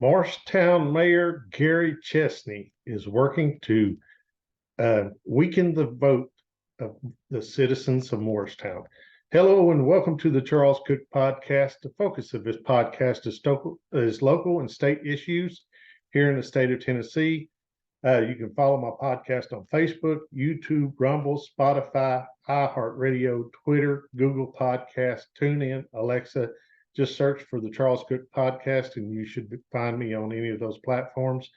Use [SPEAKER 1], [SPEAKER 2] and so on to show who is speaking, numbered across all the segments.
[SPEAKER 1] Morristown Mayor Gary Chesney is working to weaken the vote of the citizens of Morristown. Hello and welcome to the Charles Cook Podcast. The focus of this podcast is local and state issues here in the state of Tennessee. You can follow my podcast on Facebook, YouTube, Rumble, Spotify, iHeartRadio, Twitter, Google Podcast, TuneIn, Alexa. Just search for the Charles Cook Podcast and you should find me on any of those platforms.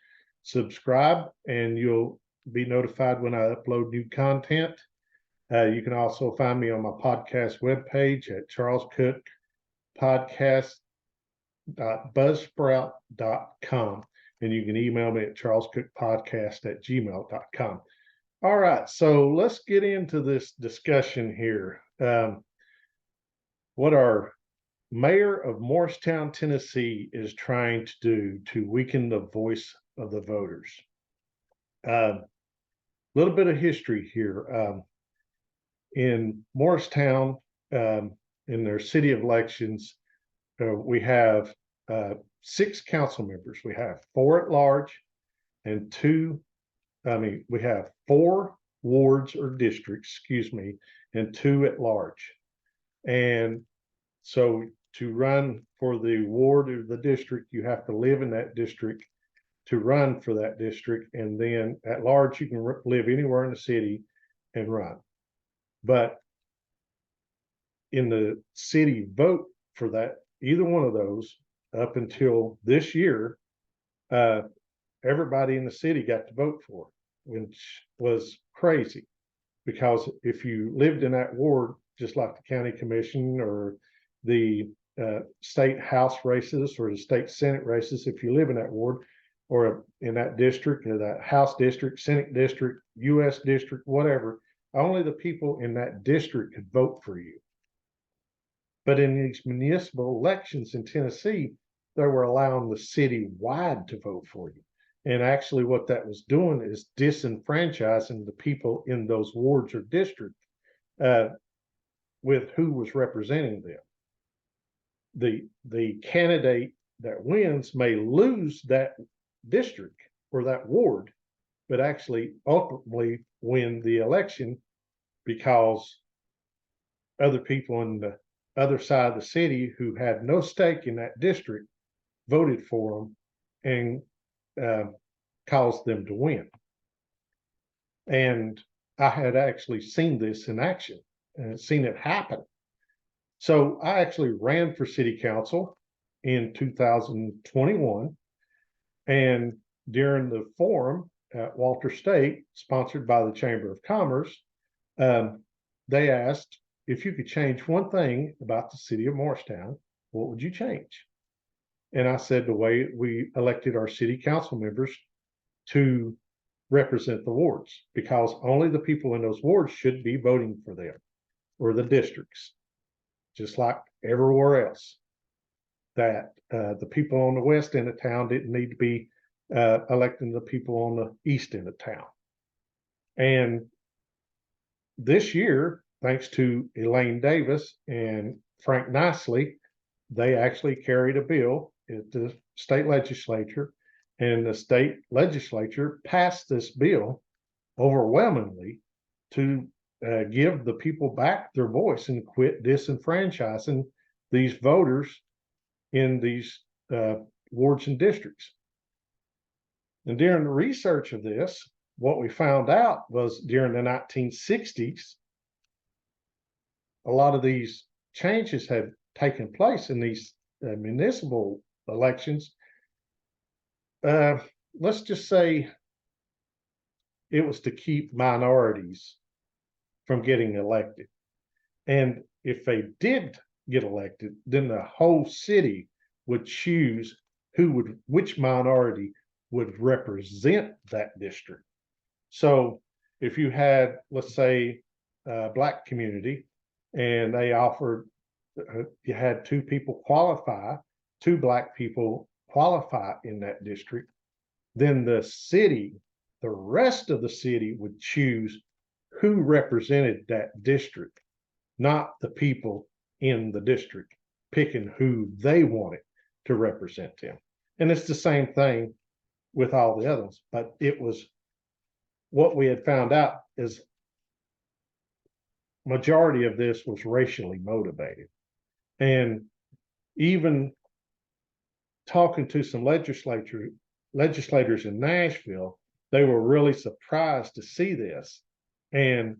[SPEAKER 1] Subscribe and you'll be notified when I upload new content. You can also find me on my podcast webpage at charlescookpodcast.buzzsprout.com. And you can email me at charlescookpodcast@gmail.com. All right, so let's get into this discussion here. What our mayor of Morristown, Tennessee is trying to do to weaken the voice of the voters. A little bit of history here. In Morristown, in their city elections, we have 6 council members. We have 4 at large and we have 4 wards or districts, and 2 at large. And so to run for the ward or the district, you have to live in that district to run for that district. And then at large, you can live anywhere in the city and run. But in the city vote for that, either one of those, up until this year, everybody in the city got to vote for, which was crazy. Because if you lived in that ward, just like the county commission or the state house races or the state senate races, if you live in that ward or in that district or that house district, senate district, U.S. district, whatever, only the people in that district could vote for you. But in these municipal elections in Tennessee, they were allowing the city-wide to vote for you. And actually what that was doing is disenfranchising the people in those wards or districts with who was representing them. The candidate that wins may lose that district or that ward, but actually ultimately win the election because other people in the other side of the city who had no stake in that district voted for them and caused them to win. And I had actually seen this in action and seen it happen. So I actually ran for city council in 2021. And during the forum at Walter State, sponsored by the Chamber of Commerce, they asked if you could change one thing about the city of Morristown, what would you change? And I said the way we elected our city council members to represent the wards, because only the people in those wards should be voting for them or the districts, just like everywhere else. That the people on the west end of town didn't need to be electing the people on the east end of town. And this year, thanks to Elaine Davis and Frank Nicely, they actually carried a bill at the state legislature, and the state legislature passed this bill overwhelmingly to give the people back their voice and quit disenfranchising these voters in these wards and districts. And during the research of this, what we found out was during the 1960s, a lot of these changes had taken place in these municipal elections. Let's just say it was to keep minorities from getting elected. And if they did get elected, then the whole city would choose which minority would represent that district. So if you had, let's say, a Black community, and they offered, you had 2 people qualify, 2 Black people qualify in that district, then the rest of the city would choose who represented that district, not the people in the district picking who they wanted to represent them. And it's the same thing with all the others, but it was what we had found out is majority of this was racially motivated. And even talking to some legislators in Nashville, they were really surprised to see this. And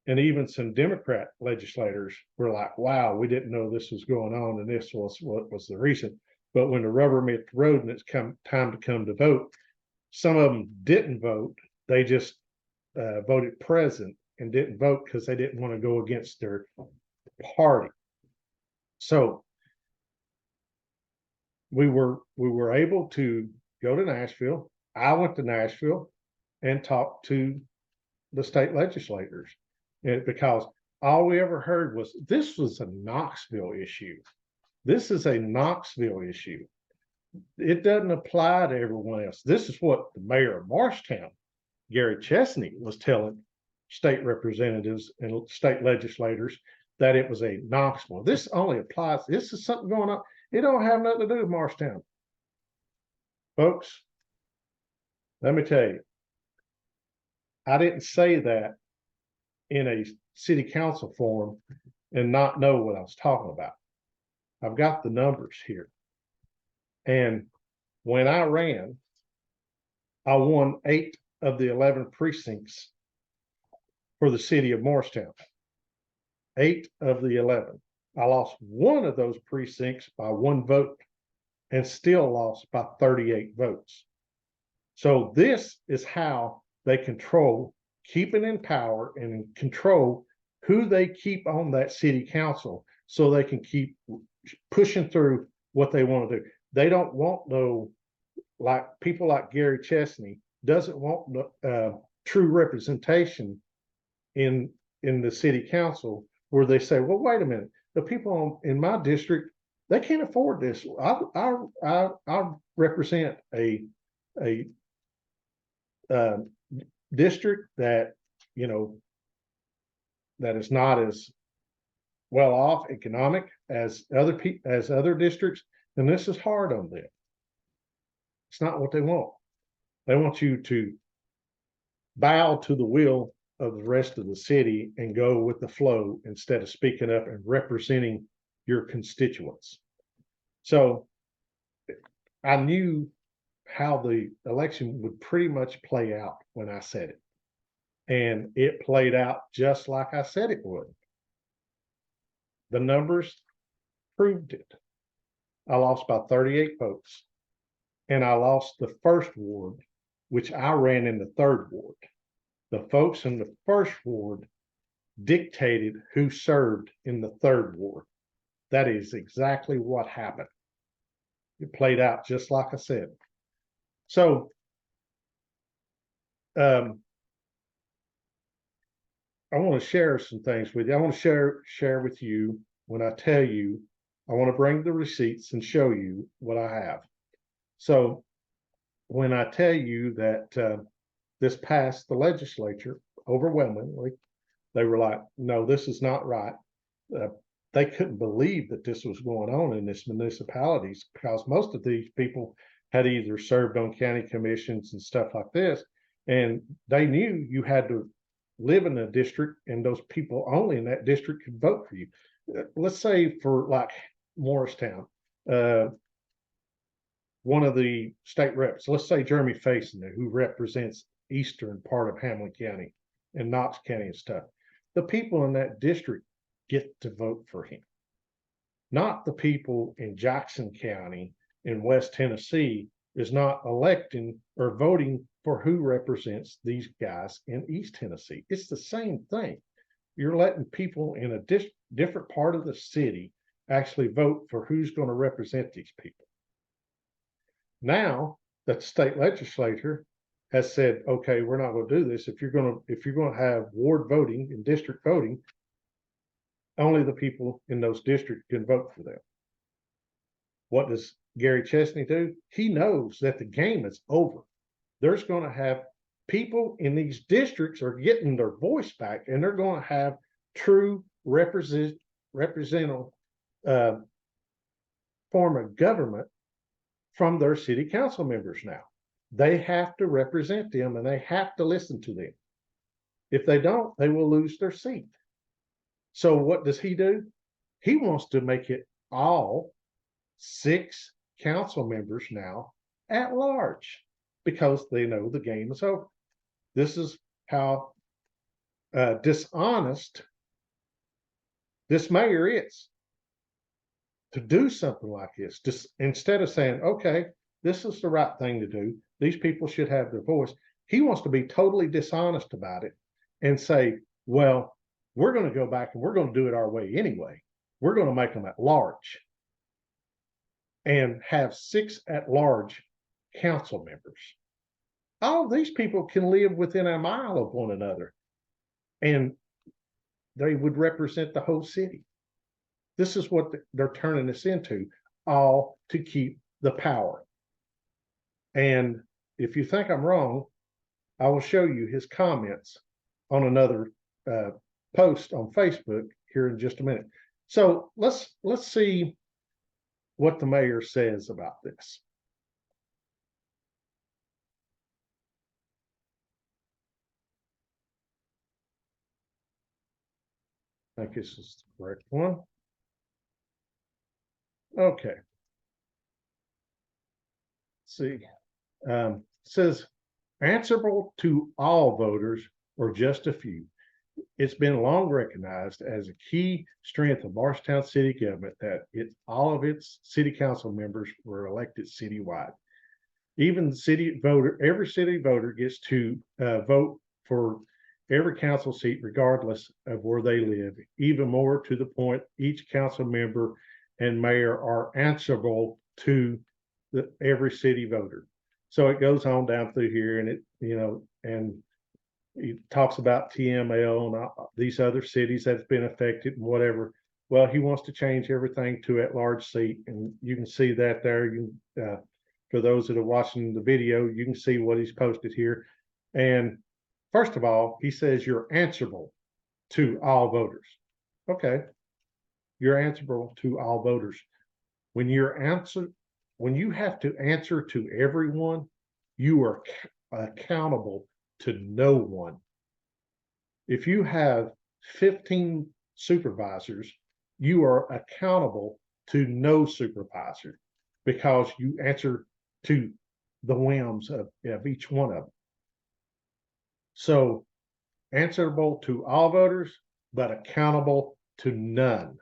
[SPEAKER 1] even some Democrat legislators were like, wow, we didn't know this was going on, and this was what was the reason. But when the rubber met the road and it's time to come to vote, some of them didn't vote. They just voted present and didn't vote because they didn't want to go against their party. So we were able to go to Nashville. I went to Nashville and talked to the state legislators, and because all we ever heard was this was a Knoxville issue. This is a Knoxville issue. It doesn't apply to everyone else. This is what the mayor of Morristown, Gary Chesney, was telling state representatives and state legislators, that it was a Knoxville. This only applies. This is something going on. It don't have nothing to do with Morristown. Folks, let me tell you, I didn't say that in a city council forum and not know what I was talking about. I've got the numbers here. And when I ran, I won 8 of the 11 precincts for the city of Morristown. 8 of the 11. I lost 1 of those precincts by 1 vote and still lost by 38 votes. So this is how they control, keeping in power and control who they keep on that city council, so they can keep pushing through what they want to do. They don't want no, like people like Gary Chesney doesn't want true representation in the city council, where they say, well, wait a minute, the people in my district, they can't afford this. I represent a district that, you know, that is not as well off economic as other districts, and this is hard on them. It's not what they want. They want you to bow to the will of the rest of the city and go with the flow instead of speaking up and representing your constituents. So I knew how the election would pretty much play out when I said it. And it played out just like I said it would. The numbers proved it. I lost by 38 votes. And I lost the first ward, which I ran in the third ward. The folks in the first ward dictated who served in the third ward. That is exactly what happened. It played out just like I said. So I want to share some things with you. I want to share with you when I tell you, I want to bring the receipts and show you what I have. So when I tell you that this passed the legislature overwhelmingly, they were like, no, this is not right. They couldn't believe that this was going on in this municipalities, because most of these people had either served on county commissions and stuff like this, and they knew you had to live in a district, and those people only in that district could vote for you. Let's say for like Morristown, one of the state reps, let's say Jeremy Faison, who represents eastern part of Hamlin County and Knox County and stuff, the people in that district get to vote for him, not the people in Jackson County in West Tennessee is not electing or voting for who represents these guys in East Tennessee. It's the same thing. You're letting people in a different part of the city actually vote for who's going to represent these people. Now that the state legislature has said, okay, we're not going to do this. If you're going to have ward voting and district voting, only the people in those districts can vote for them. What does Gary Chesney do? He knows that the game is over. There's going to have people in these districts are getting their voice back, and they're going to have true representative form of government from their city council members now. They have to represent them and they have to listen to them. If they don't, they will lose their seat. So what does he do? He wants to make it all 6 council members now at large because they know the game is over. This is how dishonest this mayor is to do something like this. Just instead of saying, okay, this is the right thing to do, these people should have their voice, he wants to be totally dishonest about it and say, well, we're going to go back and we're going to do it our way anyway. We're going to make them at large and have 6 at-large council members. All of these people can live within a mile of one another, and they would represent the whole city. This is what they're turning this into, all to keep the power. And if you think I'm wrong, I will show you his comments on another post on Facebook here in just a minute. So let's see what the mayor says about this. I think this is the correct one. Okay. Let's see. Says answerable to all voters or just a few. It's been long recognized as a key strength of Morristown city government that all of its city council members were elected citywide. Even the city voter, every city voter gets to vote for every council seat, regardless of where they live. Even more to the point, each council member and mayor are answerable to every city voter. So it goes on down through here, and it, and he talks about TML and these other cities that's been affected and whatever. Well, he wants to change everything to at-large seat, and you can see that there. You for those that are watching the video, you can see what he's posted here. And first of all, he says you're answerable to all voters. Okay, you're answerable to all voters. When you have to answer to everyone, you are accountable to no one. If you have 15 supervisors, you are accountable to no supervisor because you answer to the whims of each one of them. So answerable to all voters, but accountable to none.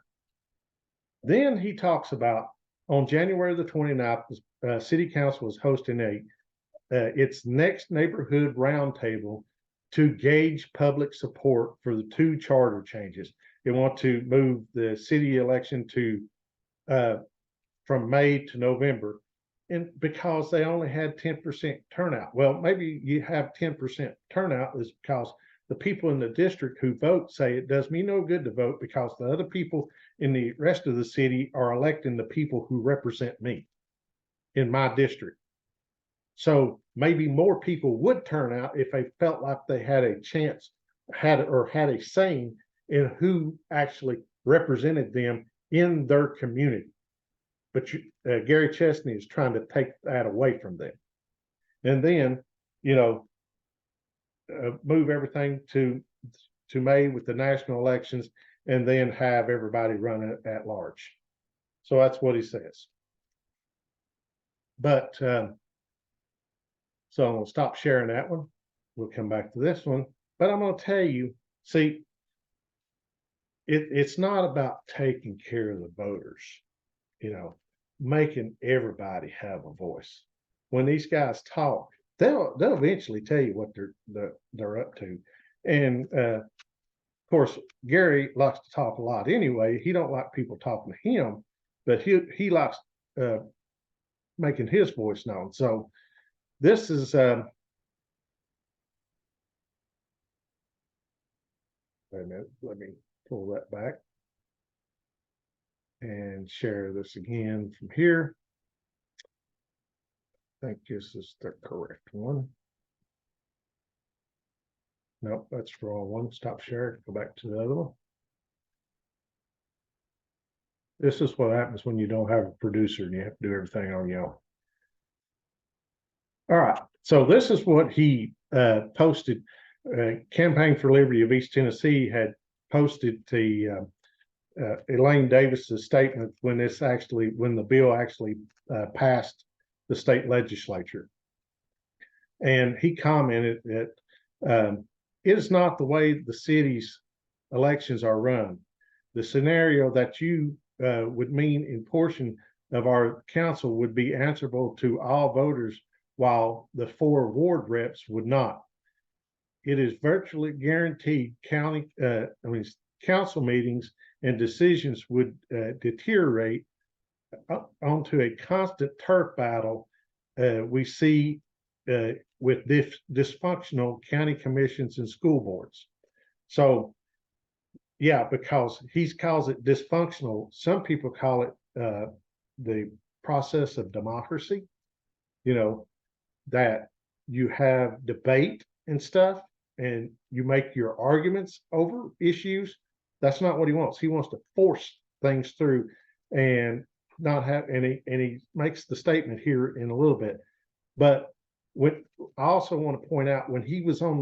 [SPEAKER 1] Then he talks about on January the 29th, City Council was hosting its next neighborhood roundtable to gauge public support for the 2 charter changes. They want to move the city election to from May to November, and because they only had 10% turnout. Well, maybe you have 10% turnout is because the people in the district who vote say it does me no good to vote because the other people in the rest of the city are electing the people who represent me in my district. So maybe more people would turn out if they felt like they had a chance, had a saying in who actually represented them in their community. But Gary Chesney is trying to take that away from them. And then, move everything to May with the national elections, and then have everybody run it at large. So that's what he says. But so I'm going to stop sharing that one. We'll come back to this one. But I'm going to tell you, see, it's not about taking care of the voters, making everybody have a voice. When these guys talk, they'll eventually tell you what they're up to. And of course, Gary likes to talk a lot anyway. He don't like people talking to him, but he likes making his voice known. So this is wait a minute, let me pull that back and share this again from here. I think this is the correct one. Nope, that's the wrong one. Stop share, go back to the other one. This is what happens when you don't have a producer and you have to do everything on your own. All right. So this is what he posted. Campaign for Liberty of East Tennessee had posted the Elaine Davis's statement when the bill actually passed the state legislature. And he commented that it is not the way the city's elections are run. The scenario that you would mean in portion of our council would be answerable to all voters, while the 4 ward reps would not. It is virtually guaranteed council meetings and decisions would deteriorate onto a constant turf battle we see with dysfunctional county commissions and school boards. So, yeah, because he calls it dysfunctional. Some people call it the process of democracy, you know, that you have debate and stuff and you make your arguments over issues. That's not what he wants. He wants to force things through and not have he makes the statement here in a little bit. But when I also want to point out, when he was on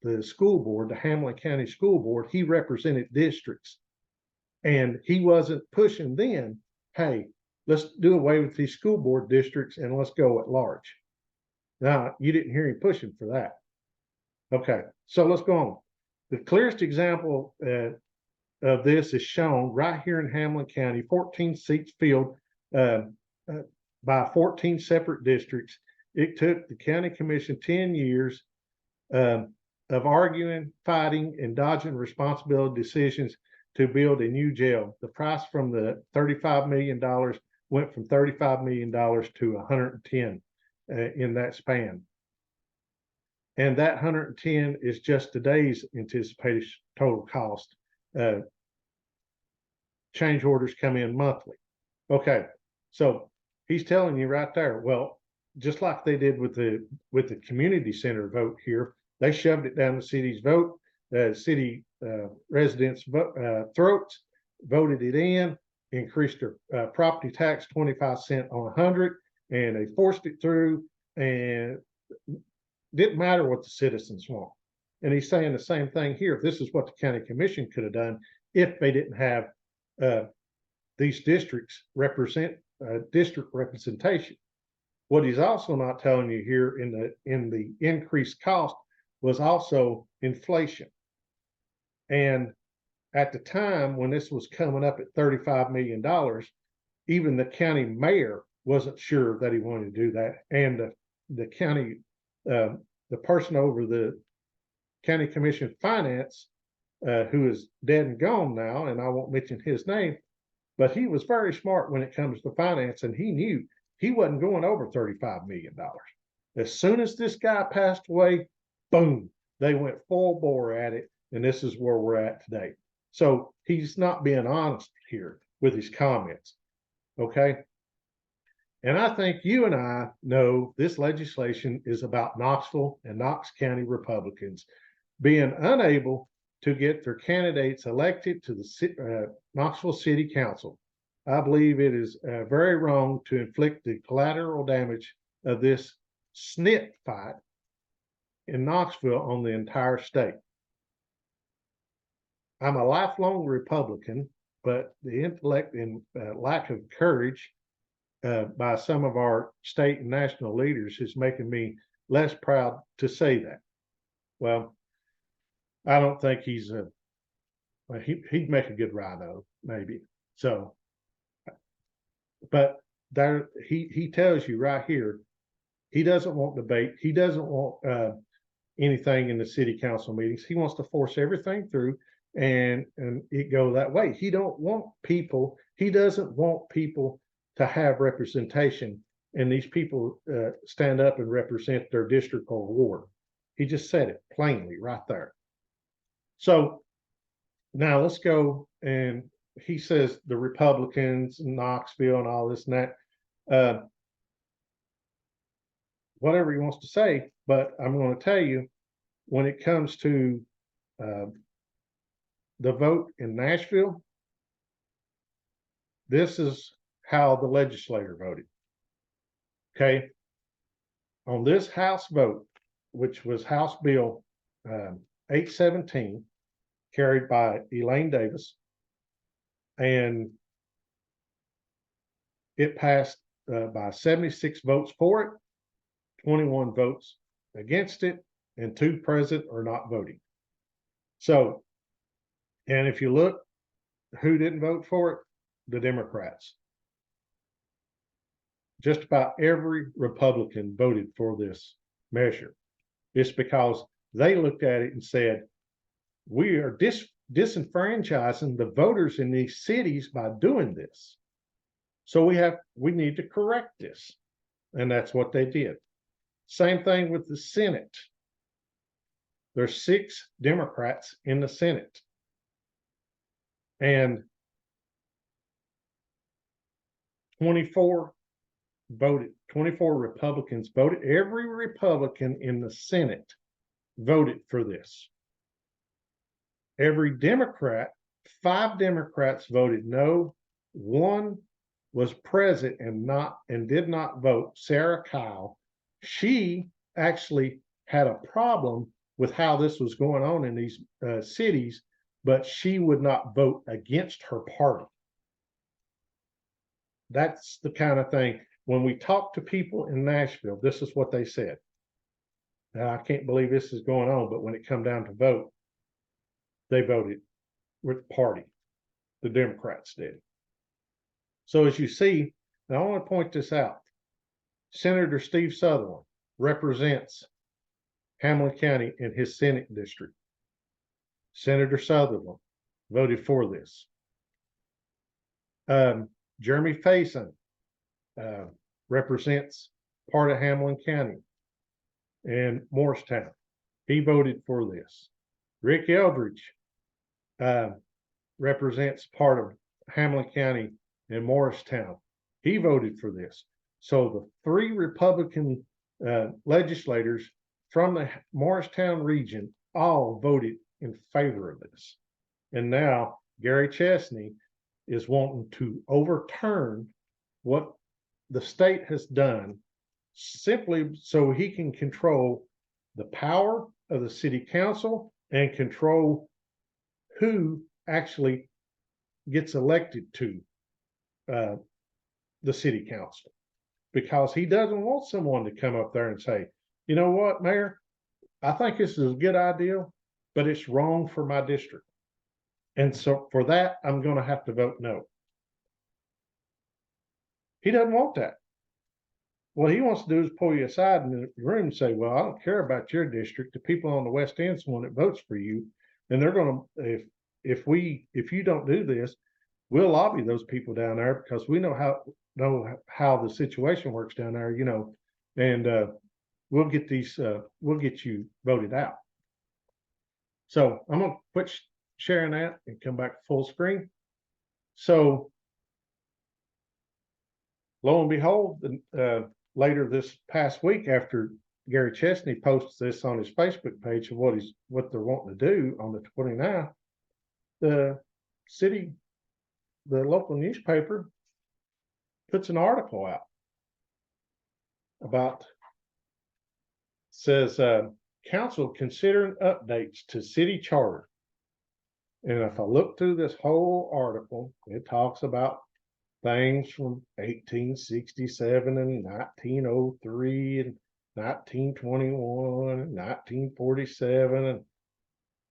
[SPEAKER 1] the school board, the Hamlin County School Board, he represented districts. And he wasn't pushing then, hey, let's do away with these school board districts and let's go at large. Now, you didn't hear him pushing for that. Okay, so let's go on. The clearest example of this is shown right here in Hamlin County, 14 seats filled by 14 separate districts. It took the county commission 10 years of arguing, fighting, and dodging responsibility decisions to build a new jail. The price from the $35 million went from $35 million to 110 in that span. And that 110 is just today's anticipated total cost. Change orders come in monthly. Okay, so he's telling you right there, well, just like they did with the community center vote here, they shoved it down the city's city residents' throats, voted it in, increased their property tax 25 cents on 100, and they forced it through, and didn't matter what the citizens want. And he's saying the same thing here. This is what the county commission could have done if they didn't have these districts district representation. What he's also not telling you here in the increased cost was also inflation. And at the time when this was coming up at $35 million, even the county mayor wasn't sure that he wanted to do that. And the county, the person over the county commission finance, who is dead and gone now, and I won't mention his name, but he was very smart when it comes to finance, and he knew he wasn't going over $35 million. As soon as this guy passed away, boom, they went full bore at it, and this is where we're at today. So he's not being honest here with his comments, okay? And I think you and I know this legislation is about Knoxville and Knox County Republicans being unable to get their candidates elected to the Knoxville City Council. I believe it is very wrong to inflict the collateral damage of this snit fight in Knoxville on the entire state. I'm a lifelong Republican, but the intellect and lack of courage by some of our state and national leaders is making me less proud to say that. Well, I don't think he's he'd make a good rhino, maybe. So, but there he tells you right here, he doesn't want debate. He doesn't want anything in the city council meetings. He wants to force everything through and it go that way. He doesn't want people to have representation, and these people stand up and represent their district or ward. He just said it plainly right there. So now let's go, and he says the Republicans, Knoxville, and all this and that, whatever he wants to say. But I'm going to tell you, when it comes to the vote in Nashville, this is how the legislator voted. Okay. on this House vote, which was House Bill 817, carried by Elaine Davis, and it passed by 76 votes for it, 21 votes against it, and 2 present or not voting. So, and if you look, who didn't vote for it? The Democrats. Just about every Republican voted for this measure. It's because they looked at it and said, we are disenfranchising the voters in these cities by doing this. So we need to correct this. And that's what they did. Same thing with the Senate. There's 6 Democrats in the Senate. And 24 Republicans voted. Every Republican in the Senate voted for this. Every Democrat, 5 Democrats voted no. 1 was present and did not vote, Sarah Kyle. She actually had a problem with how this was going on in these cities, but she would not vote against her party. That's the kind of thing. When we talk to people in Nashville, this is what they said. Now, I can't believe this is going on, but when it come down to vote, they voted with the party. The Democrats did. So as you see, now I want to point this out. Senator Steve Sutherland represents Hamlin County in his Senate district. Senator Sutherland voted for this. Jeremy Faison represents part of Hamlin County and Morristown. He voted for this. Rick Eldridge represents part of Hamlin County and Morristown. He voted for this. So the 3 Republican legislators from the Morristown region all voted in favor of this. And now Gary Chesney is wanting to overturn what the state has done simply so he can control the power of the city council and control who actually gets elected to the city council, because he doesn't want someone to come up there and say, you know what, Mayor, I think this is a good idea, but it's wrong for my district. And so for that, I'm going to have to vote no. He doesn't want that. What he wants to do is pull you aside in the room and say, well, I don't care about your district. The people on the West End's the one that votes for you. And they're going to, if you don't do this, we'll lobby those people down there because we know how the situation works down there, you know, and we'll get you voted out. So I'm going to quit sharing that and come back to full screen. So lo and behold, later this past week, after Gary Chesney posts this on his Facebook page of what they're wanting to do on the 29th, the local newspaper puts an article out about, says council considering updates to city charter. And if I look through this whole article, it talks about things from 1867 and 1903 and 1921 and 1947 and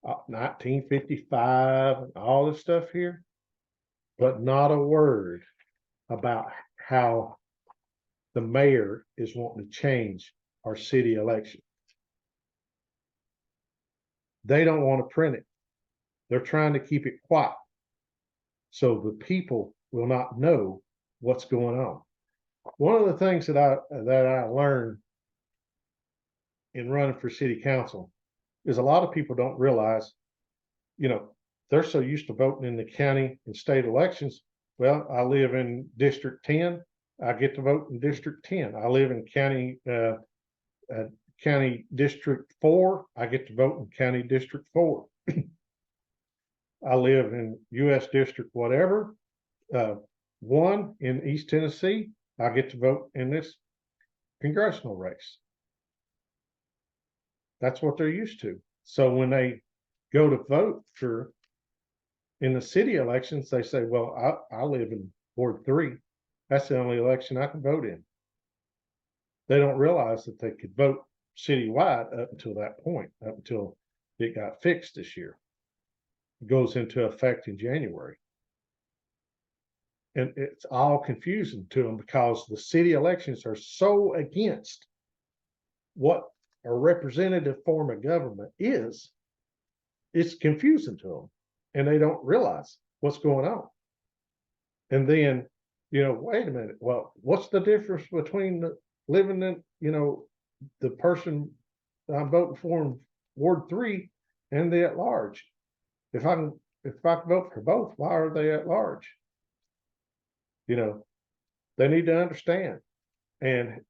[SPEAKER 1] 1955 and all this stuff here, but not a word about how the mayor is wanting to change our city election. They don't want to print it. They're trying to keep it quiet so the people will not know what's going on. One of the things that I learned in running for city council is a lot of people don't realize, you know, they're so used to voting in the county and state elections. Well, I live in District 10. I get to vote in District 10. I live in County District 4. I get to vote in County District 4. I live in U.S. District whatever, 1 in East Tennessee. I get to vote in this congressional race. That's what they're used to. So when they go to vote for in the city elections, they say, well, I live in Ward 3. That's the only election I can vote in. They don't realize that they could vote citywide up until that point, up until it got fixed this year. It goes into effect in January. And it's all confusing to them because the city elections are so against what a representative form of government is. It's confusing to them, and they don't realize what's going on. And then, wait a minute. Well, what's the difference between living in, the person I'm voting for in Ward 3 and the at large? If I can vote for both, why are they at large? They need to understand, and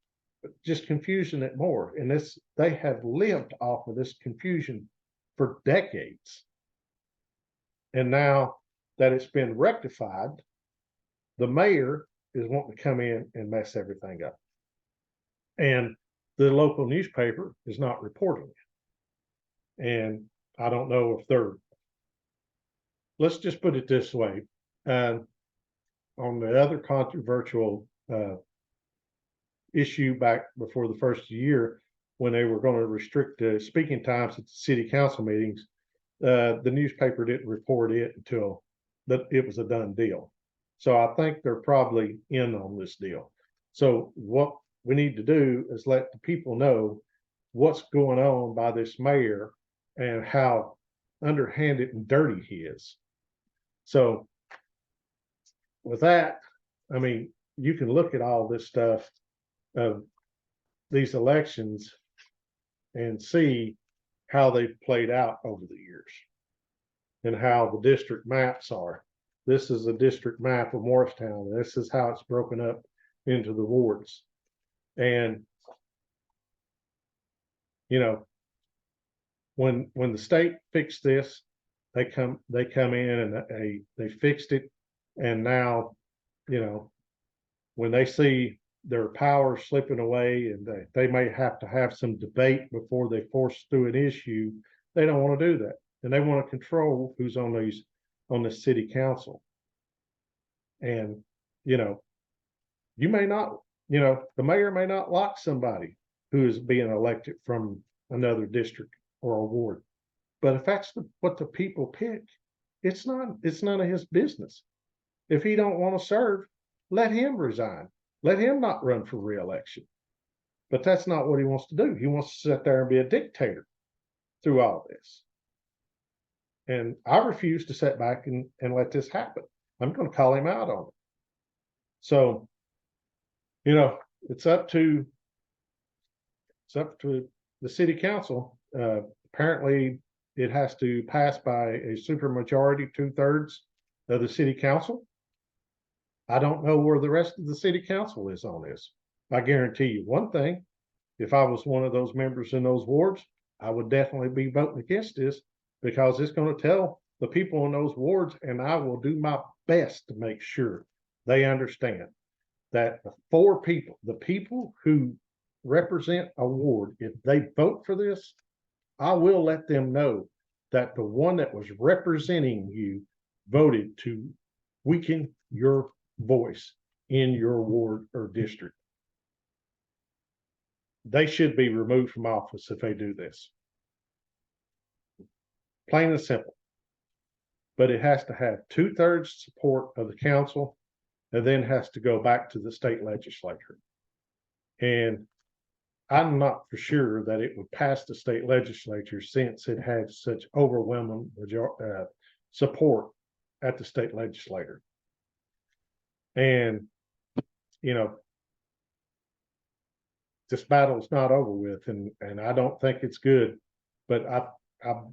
[SPEAKER 1] just confusing it more. And they have lived off of this confusion for decades. And now that it's been rectified, the mayor is wanting to come in and mess everything up. And the local newspaper is not reporting it. And I don't know if let's just put it this way. On the other controversial issue back before the first year, when they were going to restrict speaking times at the city council meetings, the newspaper didn't report it until it was a done deal. So I think they're probably in on this deal. So what we need to do is let the people know what's going on by this mayor and how underhanded and dirty he is. So with that, I mean, you can look at all this stuff of these elections and see how they've played out over the years and how the district maps are. This is a district map of Morristown. This is how it's broken up into the wards. And, when the state fixed this, they come in and they fixed it. And now, when they see their power slipping away and they may have to have some debate before they force through an issue, they don't want to do that. And they want to control who's on the city council. And, you may not, the mayor may not like somebody who is being elected from another district or a ward. But if that's what the people pick, it's none of his business. If he don't want to serve, let him resign. Let him not run for re-election. But that's not what he wants to do. He wants to sit there and be a dictator through all this. And I refuse to sit back and let this happen. I'm going to call him out on it. So, it's up to the city council. Apparently, it has to pass by a supermajority, 2/3 of the city council. I don't know where the rest of the city council is on this. I guarantee you one thing: if I was one of those members in those wards, I would definitely be voting against this, because it's going to tell the people in those wards, and I will do my best to make sure they understand that the people who represent a ward, if they vote for this, I will let them know that the one that was representing you voted to weaken your voice in your ward or district. They should be removed from office if they do this. Plain and simple. But it has to have 2/3 support of the council, and then has to go back to the state legislature. And I'm not for sure that it would pass the state legislature, since it had such overwhelming support at the state legislature. And, this battle's not over with, and I don't think it's good. But I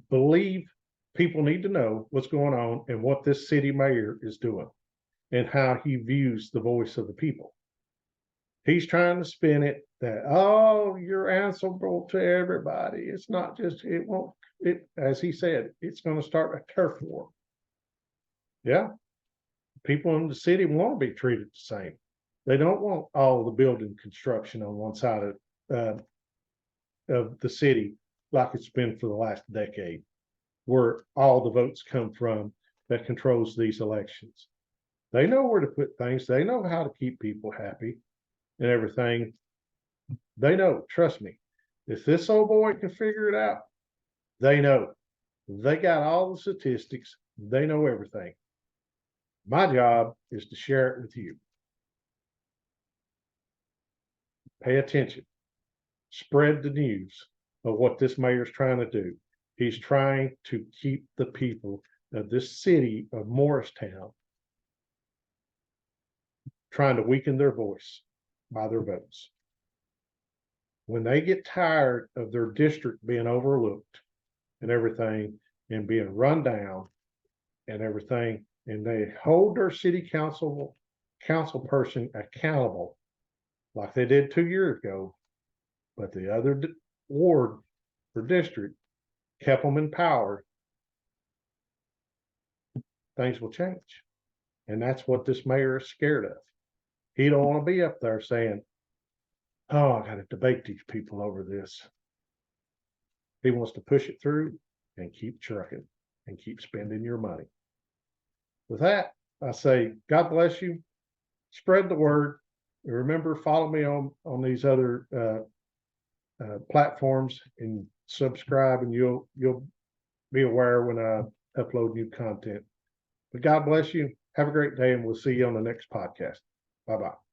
[SPEAKER 1] believe people need to know what's going on and what this city mayor is doing and how he views the voice of the people. He's trying to spin it that, oh, you're answerable to everybody. It's not just, as he said, it's going to start a turf war. Yeah. People in the city want to be treated the same. They don't want all the building construction on one side of the city like it's been for the last decade, where all the votes come from that controls these elections. They know where to put things. They know how to keep people happy and everything. They know, trust me. If this old boy can figure it out, they know. They got all the statistics. They know everything. My job is to share it with you. Pay attention. Spread the news of what this mayor's trying to do. He's trying to keep the people of this city of Morristown, trying to weaken their voice by their votes. When they get tired of their district being overlooked and everything and being run down and everything, and they hold their city council person accountable like they did 2 years ago, but the other ward or district kept them in power, things will change. And that's what this mayor is scared of. He don't want to be up there saying, oh, I got to debate these people over this. He wants to push it through and keep trucking and keep spending your money. With that, I say, God bless you. Spread the word. Remember, follow me on these other platforms and subscribe, and you'll be aware when I upload new content. But God bless you. Have a great day, and we'll see you on the next podcast. Bye-bye.